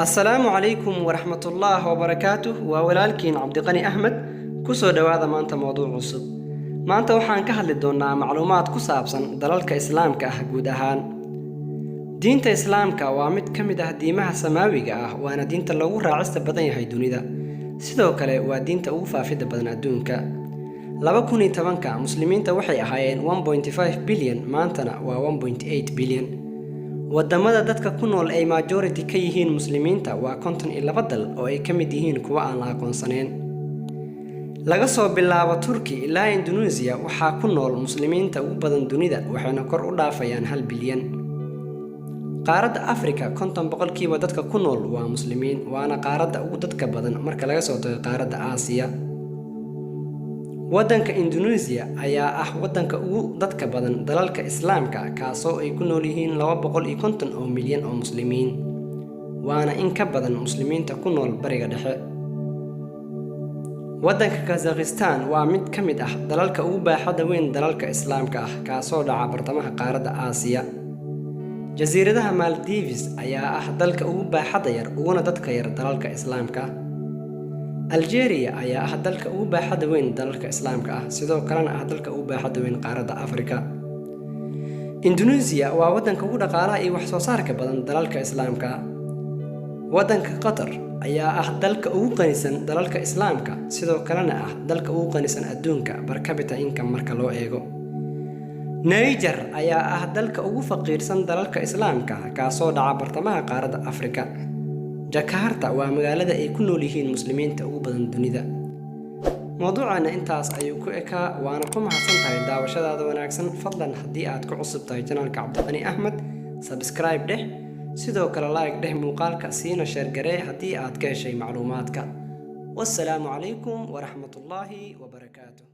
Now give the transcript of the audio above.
السلام عليكم ورحمة الله وبركاته وولالكين عبد الغني أحمد كسو دوادا maanta موضوع cusub maanta waxaan ka hadli doonaa macluumaad ku saabsan dalalka islaamka ah guud ahaan diinta islaamka waa mid ka mid ah diimaha samaawiga ah waana diinta lagu raacista badan yahay dunida sidoo kale waa diinta ugu faafida badan adduunka 2010 muslimiinta waxay ahaayeen 1.5 bilyan maantana waa 1.8 bilyan wadamada dadka ku nool ay majority ka yihiin muslimiinta waa 52 dal oo ay ka mid yihiin kuwa aan la aqoonsaneyn laga soo bilaabo Turki ilaa Indonesia waxaa ku nool muslimiinta ugu badan dunida waxayna kor u dhaafayaan 1 bilyan qaaradda Afrika 50% dadka ku nool waa muslimiin waana qaaradda ugu dadka badan marka laga soo tago qaaradda Aasiya wadanka Indonesia ayaa ah wadanka ugu dadka badan dalalka islaamka kaasoo ay ku nool yihiin 250 oo milyan oo muslimiin waana in ka badan muslimiinta ku nool bariga dhexe wadanka Kazakhstan waa mid ka mid ah dalalka ugu baaxadda weyn dalalka islaamka ah kaasoo dhaca bartamaha qaaradda Aasiya jasiiradaha Maldives ayaa ah dalka ugu baaxadda yar uguna dadka yar dalalka islaamka Algeria ayaa ah dalka ugu baaxadda weyn dalalka islaamka ah sidoo kalena ah dalka ugu baaxadda weyn qaaradda Afrika Indonesia waa wadanka ugu dhaqaalaha iyo wax soo saarka badan dalalka islaamka wadanka Qatar ayaa ah dalka ugu qanisan dalalka islaamka sidoo kalena ah dalka ugu qanisan adduunka per capita income marka loo eego Niger ayaa ah dalka ugu faqiirsan dalalka islaamka kaasoo dhaca bartamaha qaaradda Afrika Jakarta waa magaalada ay ku nool yihiin muslimiinta ugu badan dunida mawduucana intaas ayuu ku ekaa waana ku mahadsantahay daawashadaada wanaagsan fadlan haddii aad ku cusub tahay channelka Cabdiqani Axmed subscribe dheh sidoo kale like dheh muuqaalka siina share garee haddii aad ka heshay macluumaadka wassalaamu calaykum waraxmatullaahi wabarakaatuh